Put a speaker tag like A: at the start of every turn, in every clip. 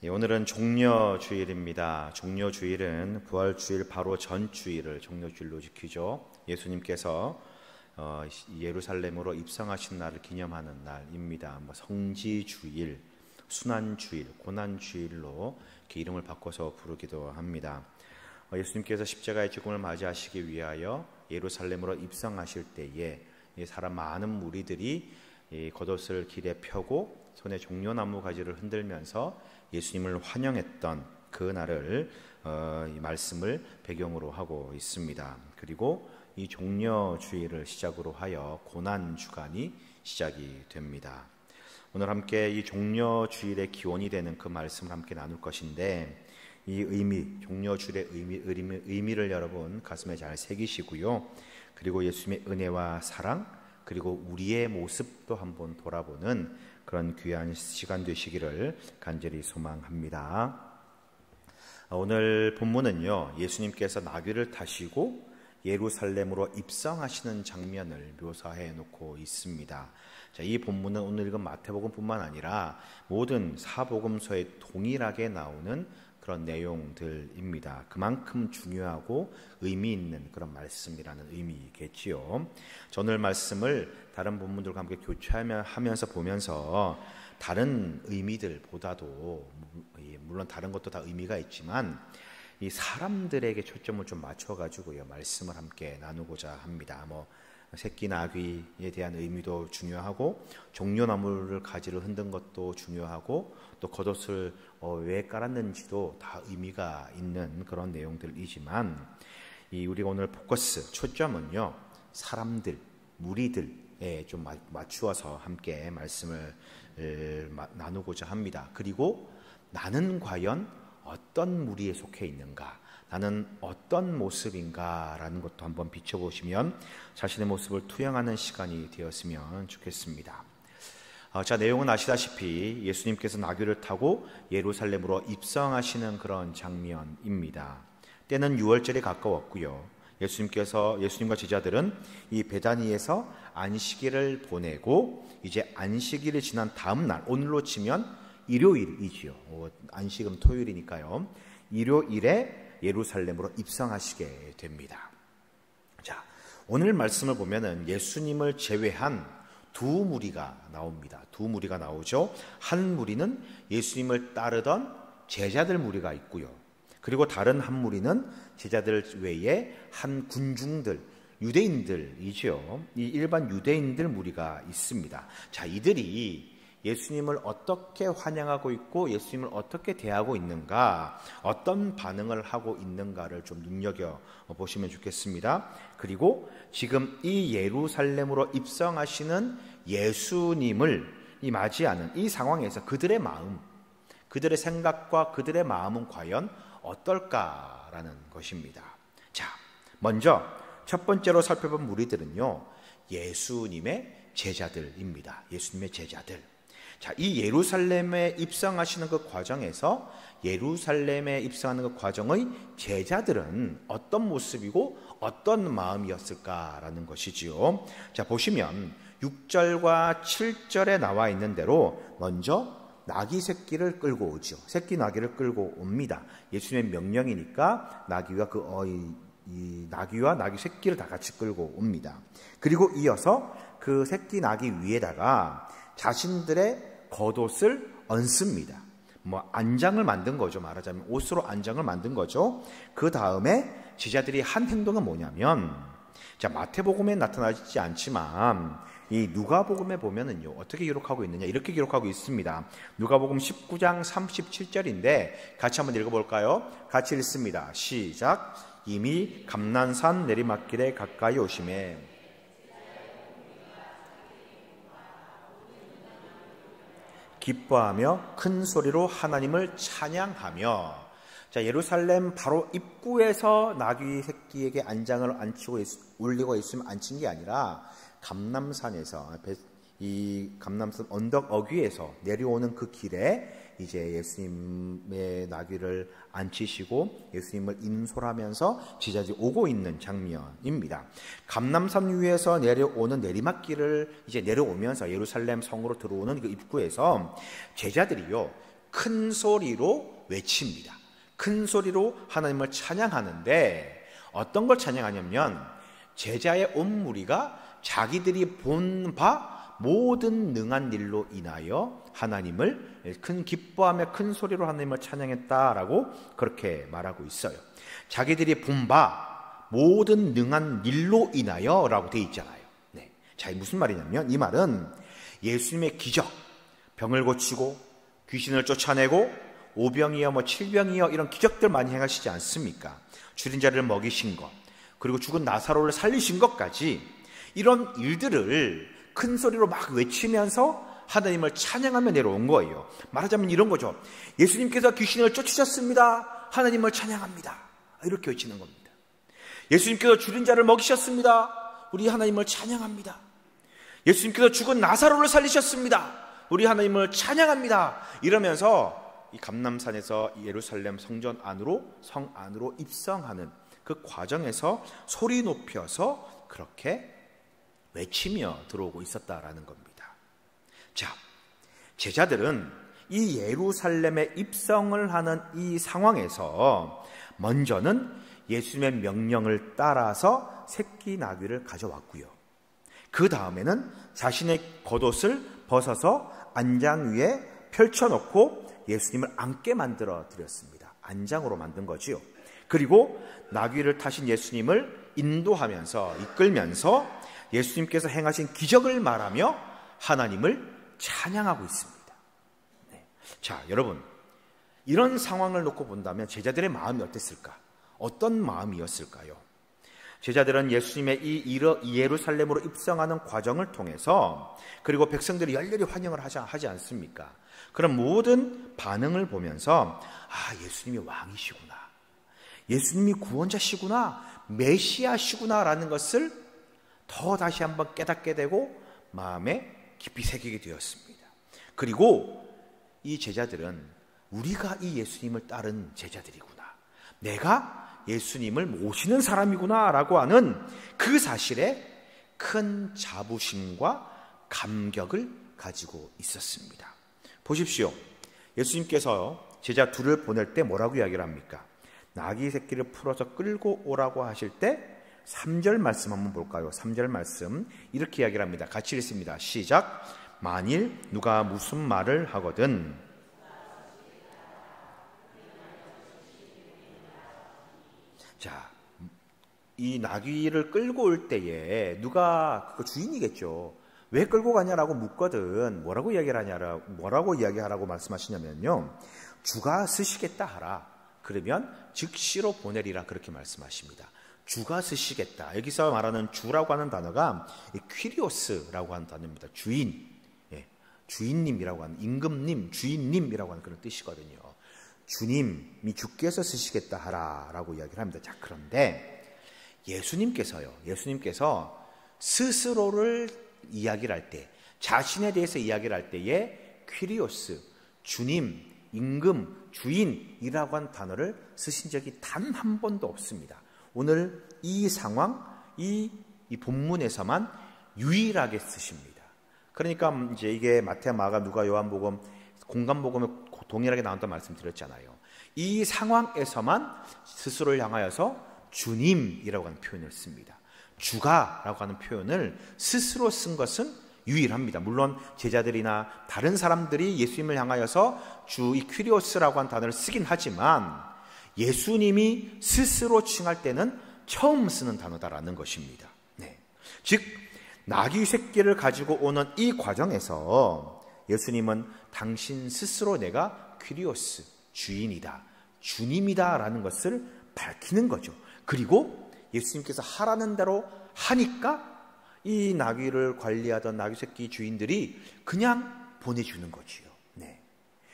A: 오늘은 종려주일입니다. 종려주일은 부활주일 바로 전 주일을 종려주일로 지키죠. 예수님께서 예루살렘으로 입성하신 날을 기념하는 날입니다. 성지주일, 순환주일, 고난주일로 이렇게 이름을 바꿔서 부르기도 합니다. 예수님께서 십자가의 죽음을 맞이하시기 위하여 예루살렘으로 입성하실 때에 사람 많은 무리들이 겉옷을 길에 펴고 손에 종려나무 가지를 흔들면서 예수님을 환영했던 그 날을 이 말씀을 배경으로 하고 있습니다. 그리고 이 종려주일을 시작으로 하여 고난주간이 시작이 됩니다. 오늘 함께 이 종려주일의 기원이 되는 그 말씀을 함께 나눌 것인데, 이 의미, 종려주일의 의미를 여러분 가슴에 잘 새기시고요. 그리고 예수님의 은혜와 사랑, 그리고 우리의 모습도 한번 돌아보는 그런 귀한 시간 되시기를 간절히 소망합니다. 오늘 본문은요, 예수님께서 나귀를 타시고 예루살렘으로 입성하시는 장면을 묘사해 놓고 있습니다. 이 본문은 오늘 읽은 마태복음뿐만 아니라 모든 사복음서에 동일하게 나오는 그런 내용들입니다. 그만큼 중요하고 의미 있는 그런 말씀이라는 의미겠지요. 오늘 말씀을 다른 본문들과 함께 교차하면서 보면서 다른 의미들보다도, 물론 다른 것도 다 의미가 있지만 이 사람들에게 초점을 좀 맞춰가지고요, 말씀을 함께 나누고자 합니다. 새끼 나귀에 대한 의미도 중요하고, 종려나무를 가지를 흔든 것도 중요하고, 또 겉옷을 왜 깔았는지도 다 의미가 있는 그런 내용들이지만, 우리가 오늘 포커스, 초점은요, 사람들, 무리들에 좀 맞추어서 함께 말씀을 나누고자 합니다. 그리고 나는 과연 어떤 무리에 속해 있는가, 나는 어떤 모습인가라는 것도 한번 비춰보시면 자신의 모습을 투영하는 시간이 되었으면 좋겠습니다. 내용은 아시다시피 예수님께서 나귀를 타고 예루살렘으로 입성하시는 그런 장면입니다. 때는 6월절에 가까웠고요. 예수님과 제자들은 이 베다니에서 안식일을 보내고, 이제 안식일이 지난 다음 날, 오늘로 치면 일요일이지요. 안식은 토요일이니까요. 일요일에 예루살렘으로 입성하시게 됩니다. 오늘 말씀을 보면은 예수님을 제외한 두 무리가 나옵니다. 두 무리가 나오죠. 한 무리는 예수님을 따르던 제자들 무리가 있고요. 그리고 다른 한 무리는 제자들 외에 한 군중들, 유대인들이죠. 이 일반 유대인들 무리가 있습니다. 이들이 예수님을 어떻게 환영하고 있고 예수님을 어떻게 대하고 있는가, 어떤 반응을 하고 있는가를 좀 눈여겨보시면 좋겠습니다. 그리고 지금 이 예루살렘으로 입성하시는 예수님을 맞이하는 이 상황에서 그들의 마음, 그들의 생각과 그들의 마음은 과연 어떨까라는 것입니다. 먼저 첫 번째로 살펴본 무리들은요, 예수님의 제자들입니다. 예수님의 제자들. 이 예루살렘에 입성하시는 그 과정에서, 예루살렘에 입성하는 그 과정의 제자들은 어떤 모습이고 어떤 마음이었을까라는 것이지요. 보시면 6절과 7절에 나와 있는 대로 먼저 나귀 새끼를 끌고 오죠. 새끼 나귀를 끌고 옵니다. 예수님의 명령이니까 나귀와 나귀 새끼를 다 같이 끌고 옵니다. 그리고 이어서 그 새끼 나귀 위에다가 자신들의 겉옷을 얹습니다. 안장을 만든 거죠. 말하자면 옷으로 안장을 만든 거죠. 그 다음에 제자들이 한 행동은 뭐냐면, 마태복음에 나타나지 않지만 이 누가복음에 보면은요, 어떻게 기록하고 있느냐, 이렇게 기록하고 있습니다. 누가복음 19장 37절인데 같이 한번 읽어볼까요? 같이 읽습니다. 시작. 이미 감난산 내리막길에 가까이 오심에 기뻐하며 큰 소리로 하나님을 찬양하며. 예루살렘 바로 입구에서 나귀 새끼에게 안장을 올리고 있으면 앉힌 게 아니라 감람산에서, 이 감람산 언덕 어귀에서 내려오는 그 길에 이제 예수님의 나귀를 앉히시고 예수님을 인솔하면서 제자들이 오고 있는 장면입니다. 감람산 위에서 내려오는 내리막길을 이제 내려오면서 예루살렘 성으로 들어오는 그 입구에서 제자들이요, 큰 소리로 외칩니다. 큰 소리로 하나님을 찬양하는데 어떤 걸 찬양하냐면 제자의 온 무리가 자기들이 본 바 모든 능한 일로 인하여 하나님을 큰 기뻐하며 큰 소리로 하나님을 찬양했다라고 그렇게 말하고 있어요. 자기들이 본 바 모든 능한 일로 인하여 라고 되어 있잖아요. 네. 자, 무슨 말이냐면 이 말은 예수님의 기적, 병을 고치고 귀신을 쫓아내고 오병이어 칠병이어 이런 기적들 많이 행하시지 않습니까? 줄인 자를 먹이신 것, 그리고 죽은 나사로를 살리신 것까지 이런 일들을 큰 소리로 막 외치면서 하나님을 찬양하며 내려온 거예요. 말하자면 이런 거죠. 예수님께서 귀신을 쫓으셨습니다. 하나님을 찬양합니다. 이렇게 외치는 겁니다. 예수님께서 줄인 자를 먹이셨습니다. 우리 하나님을 찬양합니다. 예수님께서 죽은 나사로를 살리셨습니다. 우리 하나님을 찬양합니다. 이러면서 이 감람산에서 예루살렘 성전 안으로, 성 안으로 입성하는 그 과정에서 소리 높여서 그렇게 외치며 들어오고 있었다라는 겁니다. 자, 제자들은 이 예루살렘에 입성을 하는 이 상황에서 먼저는 예수님의 명령을 따라서 새끼 나귀를 가져왔고요. 그 다음에는 자신의 겉옷을 벗어서 안장 위에 펼쳐놓고 예수님을 앉게 만들어 드렸습니다. 안장으로 만든 거지요. 그리고 나귀를 타신 예수님을 인도하면서 이끌면서 예수님께서 행하신 기적을 말하며 하나님을 찬양하고 있습니다. 네. 자, 여러분, 이런 상황을 놓고 본다면 제자들의 마음이 어땠을까? 어떤 마음이었을까요? 제자들은 예수님의 이 예루살렘으로 입성하는 과정을 통해서, 그리고 백성들이 열렬히 환영을 하지 않습니까? 그런 모든 반응을 보면서 예수님이 왕이시구나, 예수님이 구원자시구나, 메시아시구나 라는 것을 더 다시 한번 깨닫게 되고 마음에 깊이 새기게 되었습니다. 그리고 이 제자들은 우리가 이 예수님을 따른 제자들이구나, 내가 예수님을 모시는 사람이구나 라고 하는 그 사실에 큰 자부심과 감격을 가지고 있었습니다. 보십시오. 예수님께서 제자 둘을 보낼 때 뭐라고 이야기를 합니까? 나귀 새끼를 풀어서 끌고 오라고 하실 때 3절 말씀 한번 볼까요? 3절 말씀 이렇게 이야기를 합니다. 같이 읽습니다. 시작. 만일 누가 무슨 말을 하거든. 자, 이 나귀를 끌고 올 때에 누가 그 주인이겠죠. 왜 끌고 가냐라고 묻거든. 뭐라고 이야기하라고 말씀하시냐면요. 주가 쓰시겠다 하라. 그러면 즉시로 보내리라 그렇게 말씀하십니다. 주가 쓰시겠다. 여기서 말하는 주라고 하는 단어가 퀴리오스라고 하는 단어입니다. 주인, 주인님이라고 하는, 임금님, 주인님이라고 하는 그런 뜻이거든요. 주님이 주께서 쓰시겠다 하라라고 이야기를 합니다. 자, 그런데 예수님께서 스스로를 이야기를 할 때, 자신에 대해서 이야기를 할 때에 퀴리오스, 주님, 임금, 주인이라고 한 단어를 쓰신 적이 단 한 번도 없습니다. 오늘 이 상황, 이 본문에서만 유일하게 쓰십니다. 그러니까 이제 이게 마태, 마가, 누가, 요한복음, 공간복음에 동일하게 나온다고 말씀드렸잖아요. 이 상황에서만 스스로를 향하여서 주님이라고 하는 표현을 씁니다. 주가라고 하는 표현을 스스로 쓴 것은 유일합니다. 물론 제자들이나 다른 사람들이 예수님을 향하여서 주, 이 퀴리오스라고 하는 단어를 쓰긴 하지만 예수님이 스스로 칭할 때는 처음 쓰는 단어다라는 것입니다. 네. 즉 나귀 새끼를 가지고 오는 이 과정에서 예수님은 당신 스스로 내가 퀴리오스, 주인이다, 주님이다 라는 것을 밝히는 거죠. 그리고 예수님께서 하라는 대로 하니까 이 나귀를 관리하던 나귀 새끼 주인들이 그냥 보내주는 거지요. 네.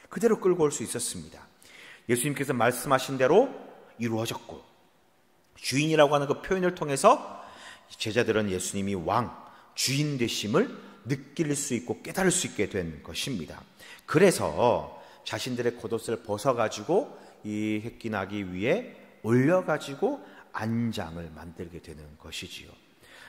A: 그대로 끌고 올 수 있었습니다. 예수님께서 말씀하신 대로 이루어졌고, 주인이라고 하는 그 표현을 통해서 제자들은 예수님이 왕, 주인 되심을 느낄 수 있고 깨달을 수 있게 된 것입니다. 그래서 자신들의 겉옷을 벗어가지고 이 새끼 나귀 위에 올려가지고 안장을 만들게 되는 것이지요.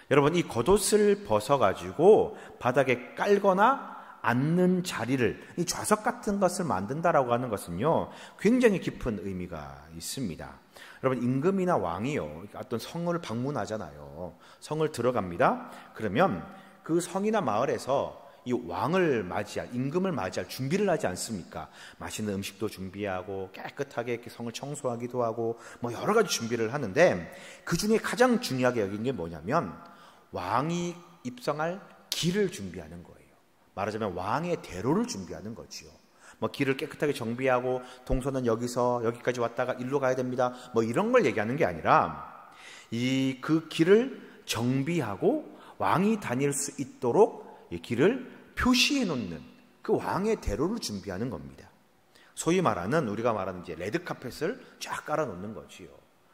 A: 여러분, 이 겉옷을 벗어가지고 바닥에 깔거나 앉는 자리를, 이 좌석 같은 것을 만든다라고 하는 것은요, 굉장히 깊은 의미가 있습니다. 여러분, 임금이나 왕이요, 어떤 성을 방문하잖아요. 성을 들어갑니다. 그러면 그 성이나 마을에서 이 왕을 맞이할, 임금을 맞이할 준비를 하지 않습니까? 맛있는 음식도 준비하고 깨끗하게 이렇게 성을 청소하기도 하고 뭐 여러 가지 준비를 하는데, 그 중에 가장 중요하게 여긴 게 뭐냐면 왕이 입성할 길을 준비하는 거예요. 말하자면 왕의 대로를 준비하는 거지요. 뭐 길을 깨끗하게 정비하고 동선은 여기서 여기까지 왔다가 일로 가야 됩니다, 뭐 이런 걸 얘기하는 게 아니라 그 길을 정비하고 왕이 다닐 수 있도록 이 길을 표시해 놓는 그 왕의 대로를 준비하는 겁니다. 소위 말하는, 우리가 말하는 이제 레드카펫을 쫙 깔아 놓는 거지요.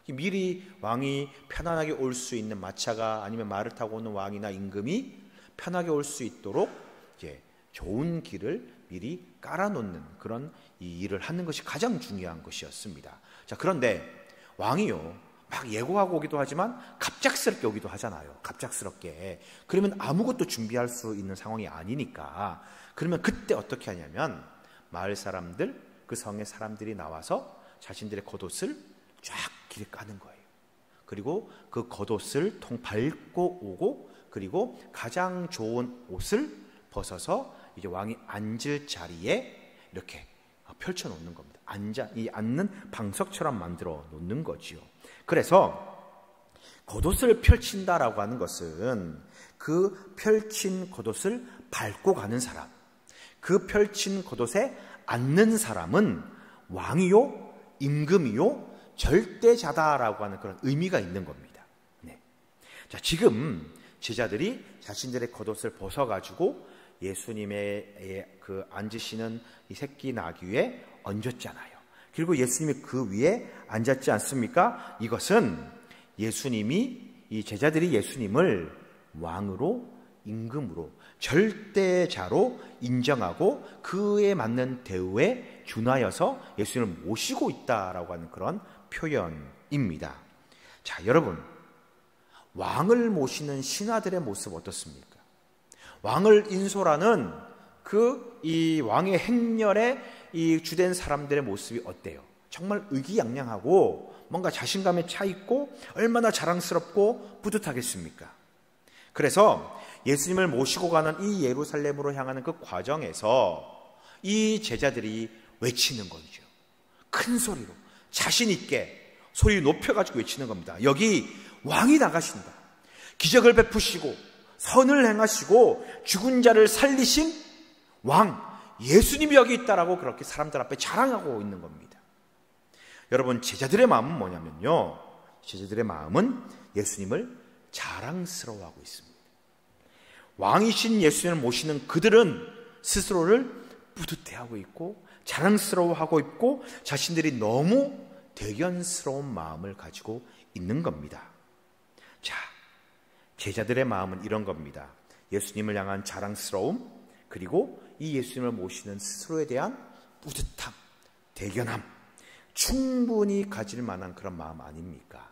A: 미리 왕이 편안하게 올 수 있는, 마차가 아니면 말을 타고 오는 왕이나 임금이 편하게 올 수 있도록 이제 좋은 길을 미리 깔아놓는 그런 이 일을 하는 것이 가장 중요한 것이었습니다. 자, 그런데 왕이요, 막 예고하고 오기도 하지만 갑작스럽게 오기도 하잖아요. 갑작스럽게. 그러면 아무것도 준비할 수 있는 상황이 아니니까, 그러면 그때 어떻게 하냐면 마을 사람들, 그 성의 사람들이 나와서 자신들의 겉옷을 쫙 길에 까는 거예요. 그리고 그 겉옷을 밟고 오고, 그리고 가장 좋은 옷을 벗어서 이제 왕이 앉을 자리에 이렇게 펼쳐 놓는 겁니다. 앉는 방석처럼 만들어 놓는 거지요. 그래서 겉옷을 펼친다라고 하는 것은 그 펼친 겉옷을 밟고 가는 사람, 그 펼친 겉옷에 앉는 사람은 왕이요, 임금이요, 절대자다라고 하는 그런 의미가 있는 겁니다. 네. 자, 지금 제자들이 자신들의 겉옷을 벗어가지고 예수님의 그 앉으시는 이 새끼 나귀 위에 얹었잖아요. 그리고 예수님이 그 위에 앉았지 않습니까? 이것은 예수님이, 이 제자들이 예수님을 왕으로, 임금으로, 절대자로 인정하고 그에 맞는 대우에 준하여서 예수님을 모시고 있다라고 하는 그런 표현입니다. 자, 여러분, 왕을 모시는 신하들의 모습 어떻습니까? 왕을 인솔하는 이 왕의 행렬에 이 주된 사람들의 모습이 어때요? 정말 의기양양하고 뭔가 자신감에 차 있고 얼마나 자랑스럽고 뿌듯하겠습니까? 그래서 예수님을 모시고 가는 이 예루살렘으로 향하는 그 과정에서 이 제자들이 외치는 거죠. 큰 소리로 자신 있게 소리 높여가지고 외치는 겁니다. 여기 왕이 나가신다. 기적을 베푸시고 선을 행하시고 죽은 자를 살리신 왕 예수님이 여기 있다라고 그렇게 사람들 앞에 자랑하고 있는 겁니다. 여러분, 제자들의 마음은 뭐냐면요, 제자들의 마음은 예수님을 자랑스러워하고 있습니다. 왕이신 예수님을 모시는 그들은 스스로를 뿌듯해하고 있고 자랑스러워하고 있고 자신들이 너무 대견스러운 마음을 가지고 있는 겁니다. 자, 제자들의 마음은 이런 겁니다. 예수님을 향한 자랑스러움, 그리고 이 예수님을 모시는 스스로에 대한 뿌듯함, 대견함, 충분히 가질 만한 그런 마음 아닙니까?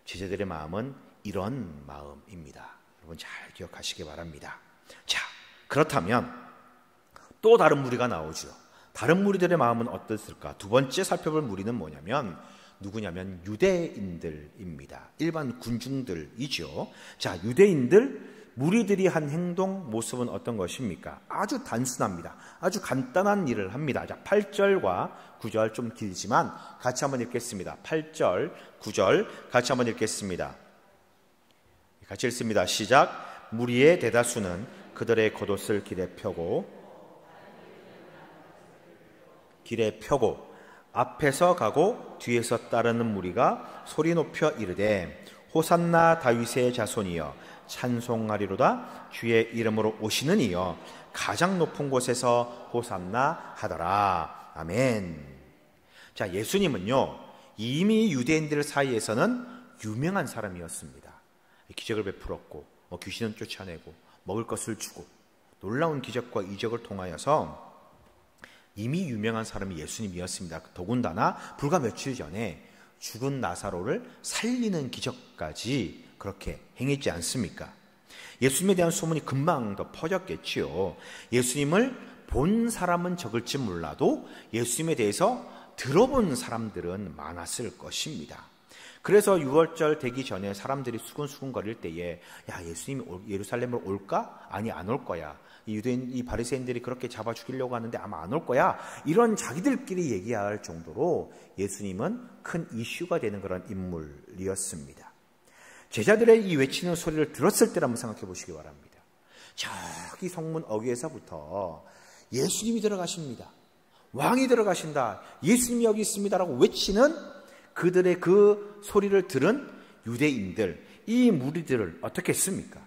A: 제자들의 마음은 이런 마음입니다. 여러분 잘 기억하시기 바랍니다. 자, 그렇다면 또 다른 무리가 나오죠. 다른 무리들의 마음은 어땠을까? 두 번째 살펴볼 무리는 뭐냐면 누구냐면 유대인들입니다. 일반 군중들이죠. 자, 유대인들, 무리들이 한 행동, 모습은 어떤 것입니까? 아주 단순합니다. 아주 간단한 일을 합니다. 자, 8절과 9절 좀 길지만 같이 한번 읽겠습니다. 8절, 9절 같이 한번 읽겠습니다. 같이 읽습니다. 시작. 무리의 대다수는 그들의 겉옷을 길에 펴고 앞에서 가고 뒤에서 따르는 무리가 소리 높여 이르되 호산나 다윗의 자손이여 찬송하리로다 주의 이름으로 오시는 이여 가장 높은 곳에서 호산나 하더라. 아멘. 자, 예수님은요 이미 유대인들 사이에서는 유명한 사람이었습니다. 기적을 베풀었고 귀신은 쫓아내고 먹을 것을 주고 놀라운 기적과 이적을 통하여서 이미 유명한 사람이 예수님이었습니다. 더군다나 불과 며칠 전에 죽은 나사로를 살리는 기적까지 그렇게 행했지 않습니까? 예수님에 대한 소문이 금방 더 퍼졌겠지요. 예수님을 본 사람은 적을지 몰라도 예수님에 대해서 들어본 사람들은 많았을 것입니다. 그래서 6월절 되기 전에 사람들이 수근수근 거릴 때에 야, 예수님이 예루살렘으로 올까? 아니, 안 올 거야. 이 유대인, 이 바리새인들이 그렇게 잡아 죽이려고 하는데 아마 안 올 거야. 이런 자기들끼리 얘기할 정도로 예수님은 큰 이슈가 되는 그런 인물이었습니다. 제자들의 이 외치는 소리를 들었을 때를 한번 생각해 보시기 바랍니다. 저기 성문 어귀에서부터 예수님이 들어가십니다. 왕이 들어가신다. 예수님이 여기 있습니다라고 외치는 그들의 그 소리를 들은 유대인들, 이 무리들을 어떻게 했습니까?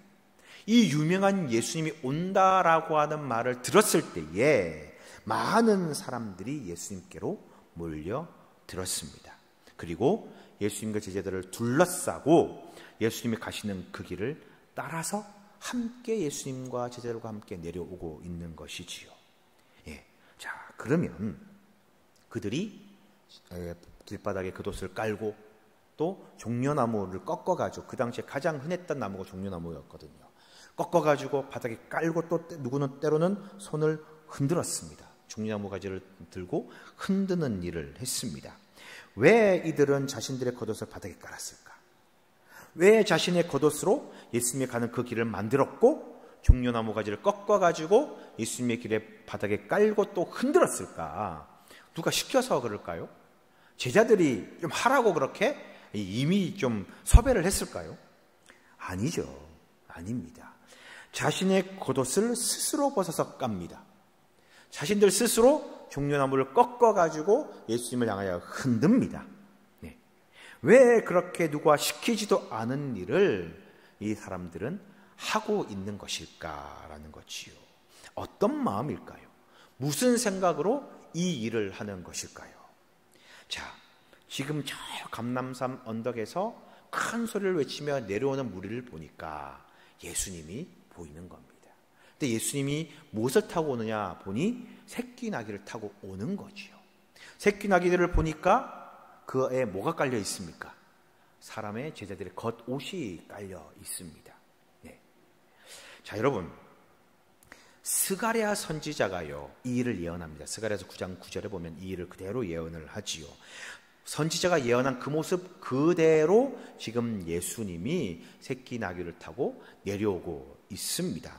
A: 이 유명한 예수님이 온다라고 하는 말을 들었을 때에 많은 사람들이 예수님께로 몰려들었습니다. 그리고 예수님과 제자들을 둘러싸고 예수님이 가시는 그 길을 따라서 함께 예수님과 제자들과 함께 내려오고 있는 것이지요. 자, 그러면 그들이 길바닥에 겉옷을 깔고 또 종려나무를 꺾어가지고, 그 당시에 가장 흔했던 나무가 종려나무였거든요. 꺾어가지고 바닥에 깔고 또 누구는 때로는 손을 흔들었습니다. 종려나무 가지를 들고 흔드는 일을 했습니다. 왜 이들은 자신들의 겉옷을 바닥에 깔았을까? 왜 자신의 겉옷으로 예수님이 가는 그 길을 만들었고 종려나무 가지를 꺾어가지고 예수님의 길에 바닥에 깔고 또 흔들었을까? 누가 시켜서 그럴까요? 제자들이 좀 하라고 그렇게 이미 좀 섭외를 했을까요? 아니죠. 아닙니다. 자신의 겉옷을 스스로 벗어서 깝니다. 자신들 스스로 종려나무를 꺾어가지고 예수님을 향하여 흔듭니다. 네. 왜 그렇게 누가 시키지도 않은 일을 이 사람들은 하고 있는 것일까라는 거지요. 어떤 마음일까요? 무슨 생각으로 이 일을 하는 것일까요? 자, 지금 저 감람산 언덕에서 큰 소리를 외치며 내려오는 무리를 보니까 예수님이 보이는 겁니다. 근데 예수님이 무엇을 타고 오느냐 보니 새끼 나귀를 타고 오는 거지요. 새끼 나귀들을 보니까 그에 뭐가 깔려 있습니까? 사람의 제자들의 겉옷이 깔려 있습니다. 네. 자, 여러분, 스가랴 선지자가요 이 일을 예언합니다. 스가랴서 9장 9절에 보면 이 일을 그대로 예언을 하지요. 선지자가 예언한 그 모습 그대로 지금 예수님이 새끼 나귀를 타고 내려오고 있습니다.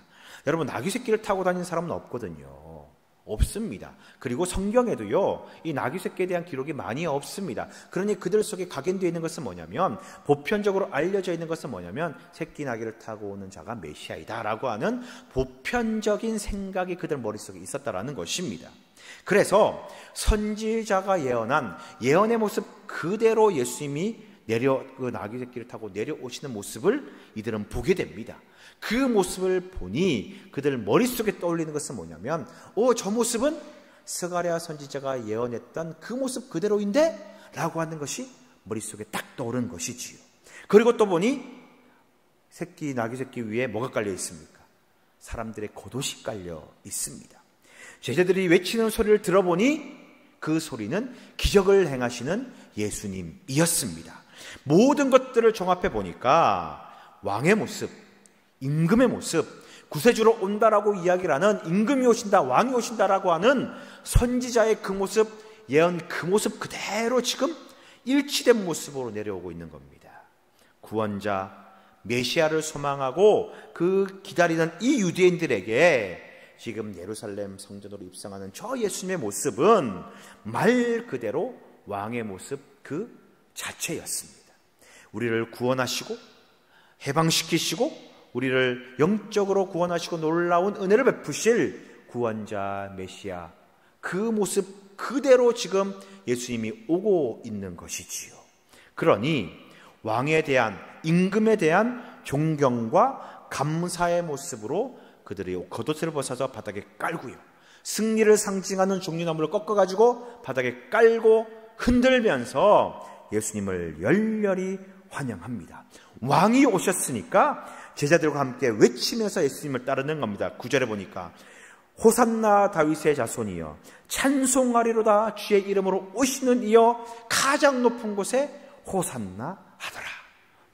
A: 여러분, 나귀 새끼를 타고 다니는 사람은 없거든요. 없습니다. 그리고 성경에도요 이 나귀 새끼에 대한 기록이 많이 없습니다. 그러니 그들 속에 각인되어 있는 것은 뭐냐면, 보편적으로 알려져 있는 것은 뭐냐면 새끼 나귀를 타고 오는 자가 메시아이다 라고 하는 보편적인 생각이 그들 머릿속에 있었다라는 것입니다. 그래서 선지자가 예언한 예언의 모습 그대로 예수님이 그 나귀 새끼를 타고 내려오시는 모습을 이들은 보게 됩니다. 그 모습을 보니 그들 머릿속에 떠올리는 것은 뭐냐면, 저 모습은 스가랴 선지자가 예언했던 그 모습 그대로인데? 라고 하는 것이 머릿속에 딱 떠오른 것이지요. 그리고 또 보니 나귀 새끼 위에 뭐가 깔려 있습니까? 사람들의 겉옷이 깔려 있습니다. 제자들이 외치는 소리를 들어보니 그 소리는 기적을 행하시는 예수님이었습니다. 모든 것들을 종합해 보니까 왕의 모습, 임금의 모습, 구세주로 온다라고 이야기를 하는 임금이 오신다, 왕이 오신다라고 하는 선지자의 그 모습, 예언 그 모습 그대로 지금 일치된 모습으로 내려오고 있는 겁니다. 구원자, 메시아를 소망하고 그 기다리는 이 유대인들에게 지금 예루살렘 성전으로 입성하는 저 예수님의 모습은 말 그대로 왕의 모습 그 자체였습니다. 우리를 구원하시고 해방시키시고 우리를 영적으로 구원하시고 놀라운 은혜를 베푸실 구원자 메시아, 그 모습 그대로 지금 예수님이 오고 있는 것이지요. 그러니 왕에 대한, 임금에 대한 존경과 감사의 모습으로 그들이 겉옷을 벗어서 바닥에 깔고요, 승리를 상징하는 종려나무를 꺾어가지고 바닥에 깔고 흔들면서 예수님을 열렬히 환영합니다. 왕이 오셨으니까 제자들과 함께 외치면서 예수님을 따르는 겁니다. 9절에 보니까 호산나 다윗의 자손이여 찬송하리로다, 주의 이름으로 오시는 이여 가장 높은 곳에 호산나 하더라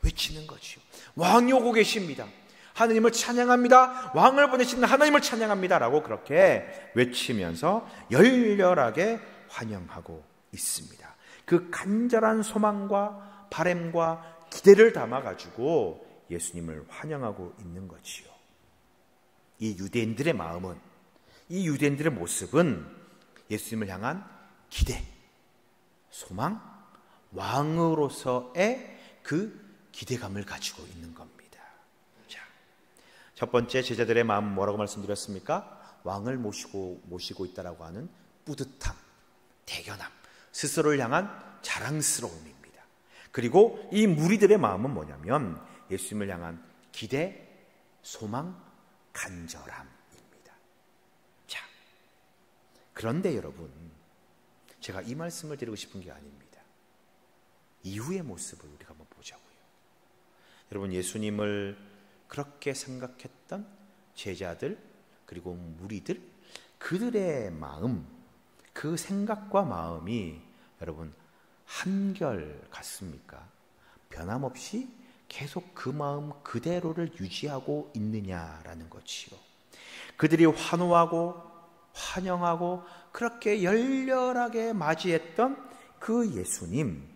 A: 외치는 거지요. 왕이 오고 계십니다. 하나님을 찬양합니다. 왕을 보내신 하나님을 찬양합니다. 라고 그렇게 외치면서 열렬하게 환영하고 있습니다. 그 간절한 소망과 바람과 기대를 담아가지고 예수님을 환영하고 있는 거지요. 이 유대인들의 마음은, 이 유대인들의 모습은 예수님을 향한 기대, 소망, 왕으로서의 그 기대감을 가지고 있는 겁니다. 자, 첫 번째 제자들의 마음은 뭐라고 말씀드렸습니까? 왕을 모시고 있다라고 하는 뿌듯함, 대견함, 스스로를 향한 자랑스러움입니다. 그리고 이 무리들의 마음은 뭐냐면 예수님을 향한 기대, 소망, 간절함입니다. 자, 그런데 여러분, 제가 이 말씀을 드리고 싶은 게 아닙니다. 이후의 모습을 우리가 한번 보자고요. 여러분, 예수님을 그렇게 생각했던 제자들 그리고 무리들, 그들의 마음, 그 생각과 마음이 여러분 한결 같습니까? 변함없이 계속 그 마음 그대로를 유지하고 있느냐라는 것이요. 그들이 환호하고 환영하고 그렇게 열렬하게 맞이했던 그 예수님,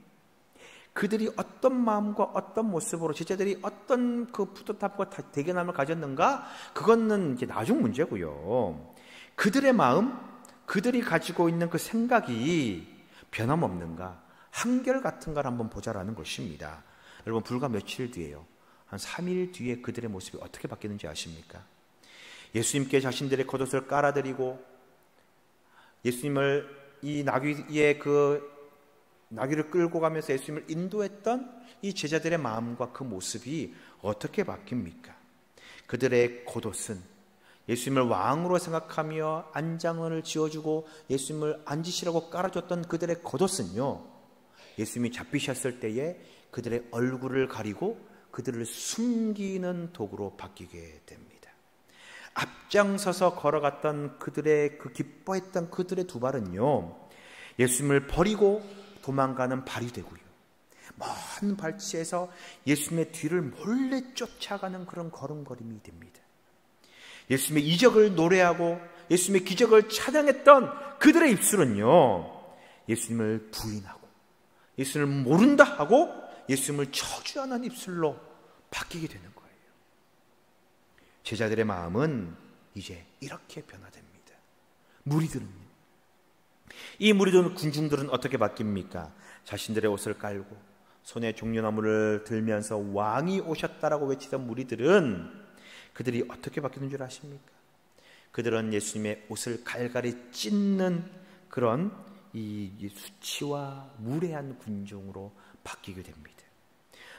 A: 그들이 어떤 마음과 어떤 모습으로, 제자들이 어떤 그 뿌듯함과 대견함을 가졌는가, 그거는 이제 나중 문제고요. 그들의 마음, 그들이 가지고 있는 그 생각이 변함없는가, 한결같은가를 한번 보자라는 것입니다. 여러분, 불과 며칠 뒤에요, 한 3일 뒤에 그들의 모습이 어떻게 바뀌는지 아십니까? 예수님께 자신들의 겉옷을 깔아드리고 예수님을 이 나귀를 끌고 가면서 예수님을 인도했던 이 제자들의 마음과 그 모습이 어떻게 바뀝니까? 그들의 겉옷은 예수님을 왕으로 생각하며 안장을 지어주고 예수님을 앉으시라고 깔아줬던 그들의 겉옷은요, 예수님이 잡히셨을 때에 그들의 얼굴을 가리고 그들을 숨기는 도구로 바뀌게 됩니다. 앞장서서 걸어갔던 그들의 그 기뻐했던 그들의 두 발은요, 예수님을 버리고 도망가는 발이 되고요, 먼 발치에서 예수님의 뒤를 몰래 쫓아가는 그런 걸음걸음이 됩니다. 예수님의 이적을 노래하고 예수님의 기적을 찬양했던 그들의 입술은요, 예수님을 부인하고 예수님을 모른다 하고 예수님을 저주하는 입술로 바뀌게 되는 거예요. 제자들의 마음은 이제 이렇게 변화됩니다. 무리들은요, 이 무리들, 군중들은 어떻게 바뀝니까? 자신들의 옷을 깔고 손에 종려나무를 들면서 왕이 오셨다라고 외치던 무리들은 그들이 어떻게 바뀌는 줄 아십니까? 그들은 예수님의 옷을 갈갈이 찢는 그런 이 수치와 무례한 군중으로 바뀌게 됩니다.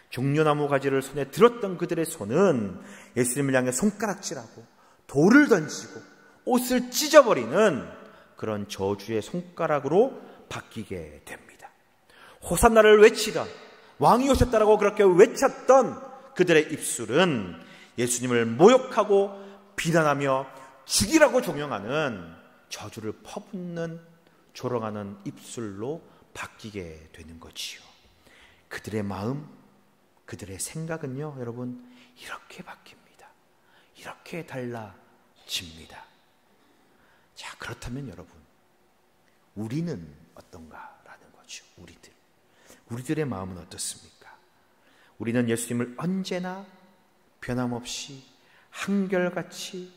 A: 종려나무 가지를 손에 들었던 그들의 손은 예수님을 향해 손가락질하고 돌을 던지고 옷을 찢어버리는 그런 저주의 손가락으로 바뀌게 됩니다. 호산나를 외치던, 왕이 오셨다라고 그렇게 외쳤던 그들의 입술은 예수님을 모욕하고 비난하며 죽이라고 종용하는, 저주를 퍼붓는, 조롱하는 입술로 바뀌게 되는 거지요. 그들의 마음, 그들의 생각은요, 여러분, 이렇게 바뀝니다. 이렇게 달라집니다. 자, 그렇다면 여러분, 우리는 어떤가라는 거죠. 우리들의 마음은 어떻습니까? 우리는 예수님을 언제나 변함없이 한결같이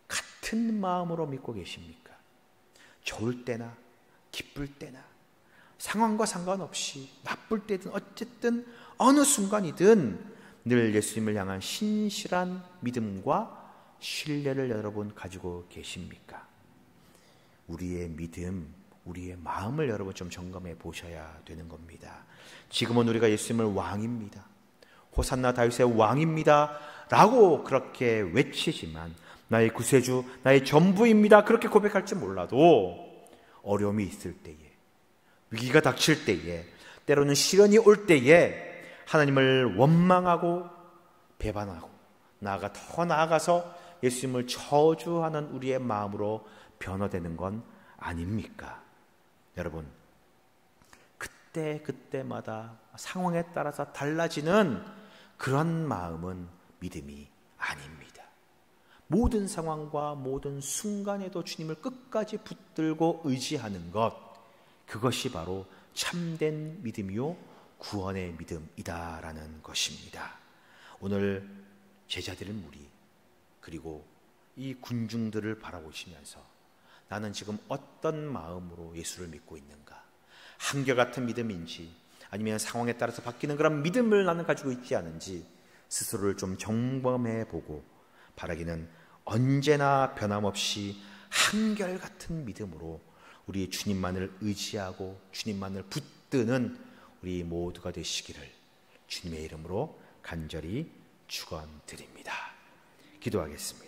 A: 같은 마음으로 믿고 계십니까? 좋을 때나 기쁠 때나 상황과 상관없이 나쁠 때든 어쨌든 어느 순간이든 늘 예수님을 향한 신실한 믿음과 신뢰를 여러분 가지고 계십니까? 우리의 믿음, 우리의 마음을 여러분 좀 점검해 보셔야 되는 겁니다. 지금은 우리가 예수님을 왕입니다, 호산나 다윗의 왕입니다 라고 그렇게 외치지만, 나의 구세주, 나의 전부입니다 그렇게 고백할지 몰라도 어려움이 있을 때에, 위기가 닥칠 때에, 때로는 시련이 올 때에 하나님을 원망하고 배반하고 더 나아가서 예수님을 저주하는 우리의 마음으로 변화되는 건 아닙니까? 여러분, 그때마다 상황에 따라서 달라지는 그런 마음은 믿음이 아닙니다. 모든 상황과 모든 순간에도 주님을 끝까지 붙들고 의지하는 것, 그것이 바로 참된 믿음이요 구원의 믿음이다라는 것입니다. 오늘 제자들의 무리 그리고 이 군중들을 바라보시면서 나는 지금 어떤 마음으로 예수를 믿고 있는가? 한결같은 믿음인지 아니면 상황에 따라서 바뀌는 그런 믿음을 나는 가지고 있지 않은지 스스로를 좀 점검해 보고 바라기는 언제나 변함없이 한결같은 믿음으로 우리 주님만을 의지하고 주님만을 붙드는 우리 모두가 되시기를 주님의 이름으로 간절히 축원드립니다. 기도하겠습니다.